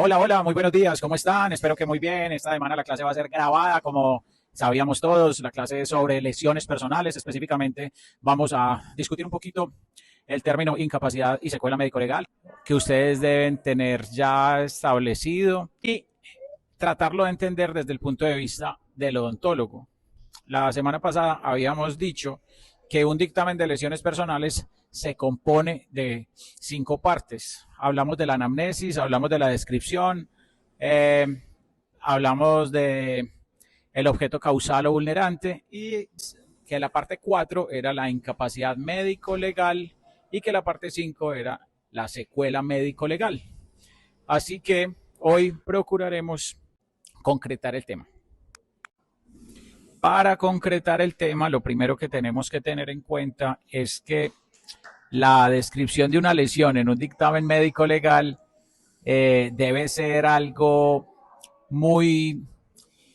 Hola, hola, muy buenos días, ¿cómo están? Espero que muy bien. Esta semana la clase va a ser grabada, como sabíamos todos. La clase es sobre lesiones personales. Específicamente vamos a discutir un poquito el término incapacidad y secuela médico-legal que ustedes deben tener ya establecido y tratarlo de entender desde el punto de vista del odontólogo. La semana pasada habíamos dicho que un dictamen de lesiones personales se compone de 5 partes. Hablamos de la anamnesis, hablamos de la descripción, eh, hablamos de el objeto causal o vulnerante y que la parte 4 era la incapacidad médico-legal y que la parte 5 era la secuela médico-legal. Así que hoy procuraremos concretar el tema. Para concretar el tema, lo primero que tenemos que tener en cuenta es que la descripción de una lesión en un dictamen médico legal debe ser algo muy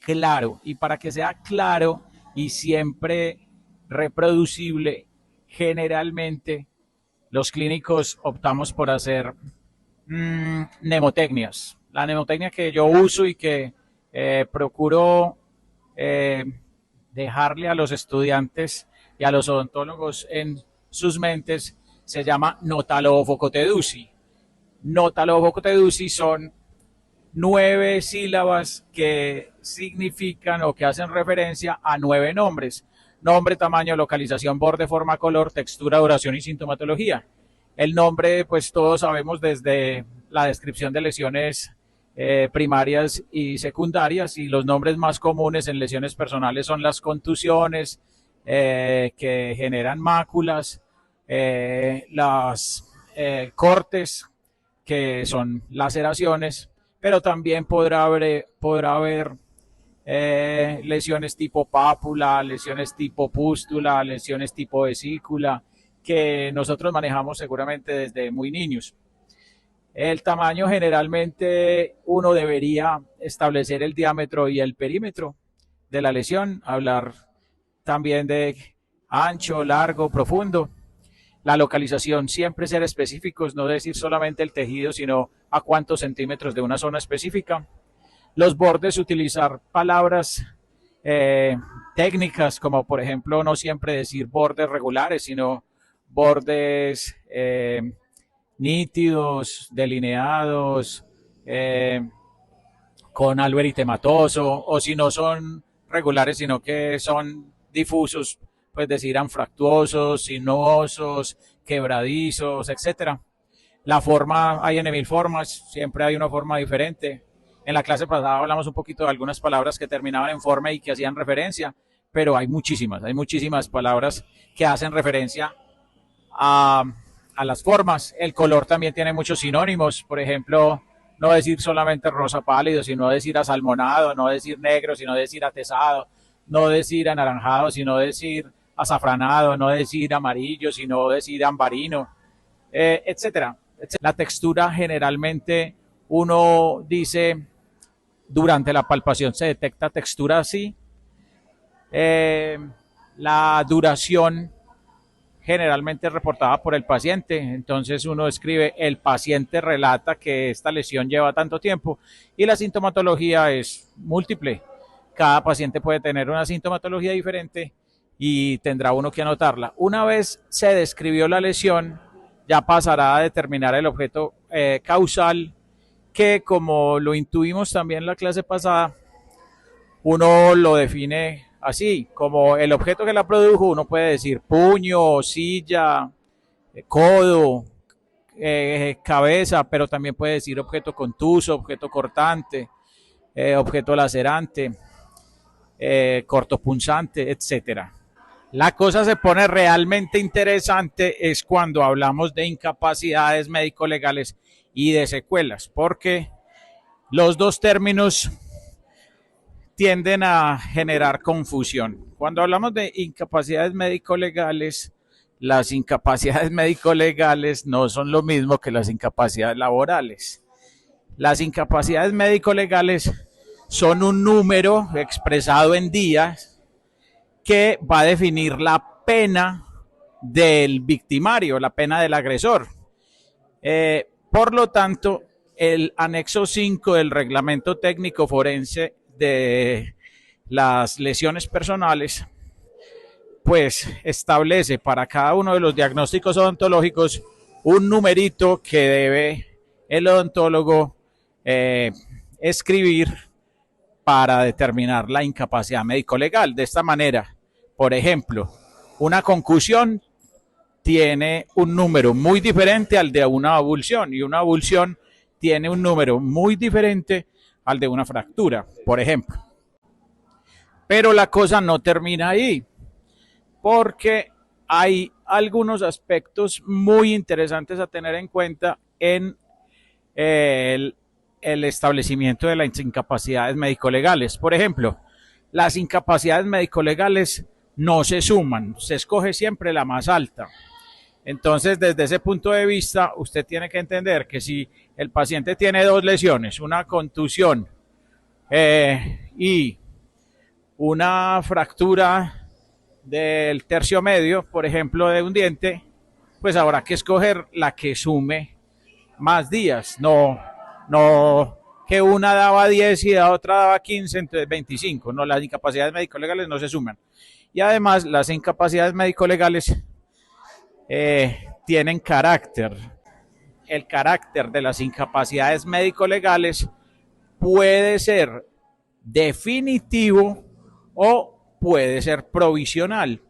claro. Y para que sea claro y siempre reproducible, generalmente los clínicos optamos por hacer mnemotecnias. La mnemotecnia que yo uso y que procuro eh, dejarle a los estudiantes y a los odontólogos en sus mentes se llama Notalofocotedusi. Notalofocotedusi son 9 sílabas que significan o que hacen referencia a 9 nombres. Nombre, tamaño, localización, borde, forma, color, textura, duración y sintomatología. El nombre, pues todos sabemos desde la descripción de lesiones primarias y secundarias, y los nombres más comunes en lesiones personales son las contusiones que generan máculas, las cortes que son laceraciones, pero también podrá haber lesiones tipo pápula, lesiones tipo pústula, lesiones tipo vesícula, que nosotros manejamos seguramente desde muy niños. El tamaño, generalmente uno debería establecer el diámetro y el perímetro de la lesión, hablar también de ancho, largo, profundo. La localización, siempre ser específicos, no decir solamente el tejido, sino a cuántos centímetros de una zona específica. Los bordes, utilizar palabras eh, técnicas, como por ejemplo no siempre decir bordes regulares, sino bordes nítidos, delineados, con algo eritematoso, o si no son regulares, sino que son difusos, pues decir anfractuosos, sinuosos, quebradizos, etcétera. La forma, hay en mil formas, siempre hay una forma diferente. En la clase pasada hablamos un poquito de algunas palabras que terminaban en forma y que hacían referencia, pero hay muchísimas palabras que hacen referencia a, a las formas. El color también tiene muchos sinónimos, por ejemplo, no decir solamente rosa pálido, sino decir asalmonado, no decir negro, sino decir atezado, no decir anaranjado, sino decir azafranado, no decir amarillo, sino decir ambarino, etcétera. La textura, generalmente uno dice durante la palpación se detecta textura así. Eh, la duración generalmente es reportada por el paciente, entonces uno escribe: el paciente relata que esta lesión lleva tanto tiempo, y la sintomatología es múltiple. Cada paciente puede tener una sintomatología diferente y tendrá uno que anotarla. Una vez se describió la lesión, ya pasará a determinar el objeto causal, que, como lo intuimos también en la clase pasada, uno lo define así, como el objeto que la produjo. Uno puede decir puño, silla, codo, cabeza, pero también puede decir objeto contuso, objeto cortante, objeto lacerante, cortopunzante, etcétera. La cosa se pone realmente interesante es cuando hablamos de incapacidades médico-legales y de secuelas, porque los dos términos tienden a generar confusión. Cuando hablamos de incapacidades médico-legales, las incapacidades médico-legales no son lo mismo que las incapacidades laborales. Las incapacidades médico-legales son un número expresado en días que va a definir la pena del victimario, la pena del agresor. Por lo tanto, el anexo 5 del reglamento técnico forense de las lesiones personales, pues establece para cada uno de los diagnósticos odontológicos un numerito que debe el odontólogo escribir para determinar la incapacidad médico-legal. De esta manera, por ejemplo, una concusión tiene un número muy diferente al de una avulsión y una avulsión tiene un número muy diferente al de una fractura, por ejemplo. Pero la cosa no termina ahí, porque hay algunos aspectos muy interesantes a tener en cuenta en el establecimiento de las incapacidades médico-legales. Por ejemplo, las incapacidades médico-legales no se suman, se escoge siempre la más alta. Entonces, desde ese punto de vista, usted tiene que entender que si el paciente tiene dos lesiones, una contusión y una fractura del tercio medio, por ejemplo, de un diente, pues habrá que escoger la que sume más días, no que una daba 10 y la otra daba 15, entonces 25, no, las incapacidades médico-legales no se suman. Y además, las incapacidades médico-legales tienen carácter. El carácter de las incapacidades médico-legales puede ser definitivo o puede ser provisional.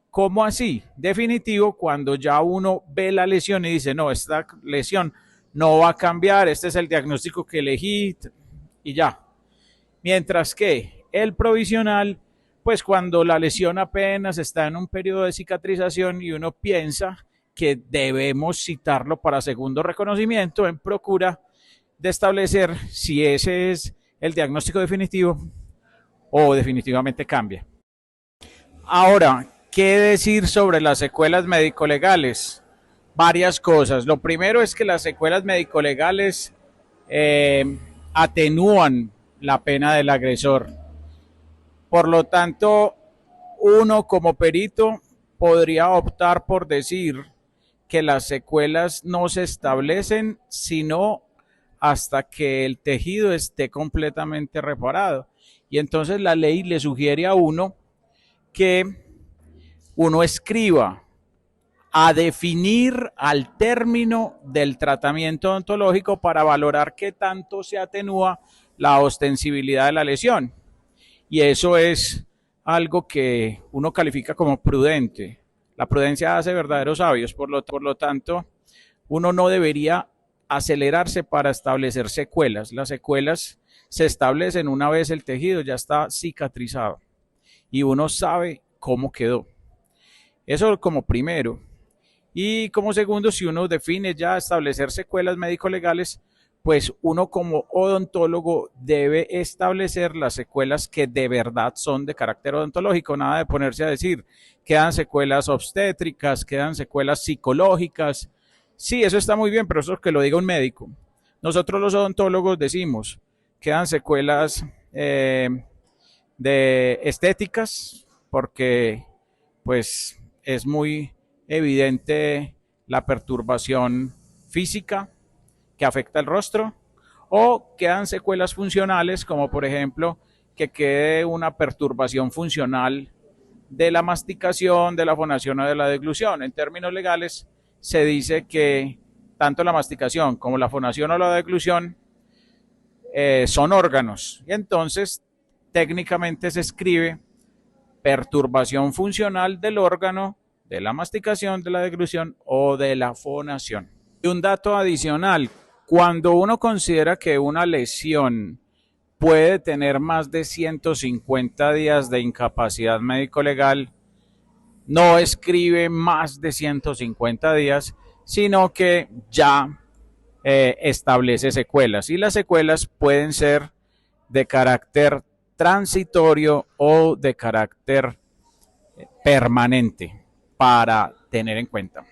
¿Cómo así? Definitivo cuando ya uno ve la lesión y dice, no, esta lesión no va a cambiar, este es el diagnóstico que elegí y ya. Mientras que el provisional, pues cuando la lesión apenas está en un periodo de cicatrización y uno piensa que debemos citarlo para segundo reconocimiento en procura de establecer si ese es el diagnóstico definitivo o definitivamente cambia. Ahora, ¿qué decir sobre las secuelas médico-legales? Varias cosas. Lo primero es que las secuelas médico-legales atenúan la pena del agresor. Por lo tanto, uno como perito podría optar por decir que las secuelas no se establecen sino hasta que el tejido esté completamente reparado. Y entonces la ley le sugiere a uno que uno escriba a definir al término del tratamiento odontológico para valorar qué tanto se atenúa la ostensibilidad de la lesión. Y eso es algo que uno califica como prudente. La prudencia hace verdaderos sabios, por lo tanto, uno no debería acelerarse para establecer secuelas. Las secuelas se establecen una vez el tejido ya está cicatrizado y uno sabe cómo quedó. Eso como primero. Y como segundo, si uno define ya establecer secuelas médico-legales, pues uno como odontólogo debe establecer las secuelas que de verdad son de carácter odontológico, nada de ponerse a decir, quedan secuelas obstétricas, quedan secuelas psicológicas. Sí, eso está muy bien, pero eso es que lo diga un médico. Nosotros los odontólogos decimos, quedan secuelas de estéticas, porque pues es muy evidente la perturbación física que afecta el rostro, o quedan secuelas funcionales, como por ejemplo que quede una perturbación funcional de la masticación, de la fonación o de la deglución. En términos legales se dice que tanto la masticación como la fonación o la deglución son órganos, y entonces técnicamente se escribe perturbación funcional del órgano, de la masticación, de la deglución o de la fonación. Y un dato adicional, cuando uno considera que una lesión puede tener más de 150 días de incapacidad médico-legal, no escribe más de 150 días, sino que ya establece secuelas. Y las secuelas pueden ser de carácter transitorio o de carácter permanente para tener en cuenta.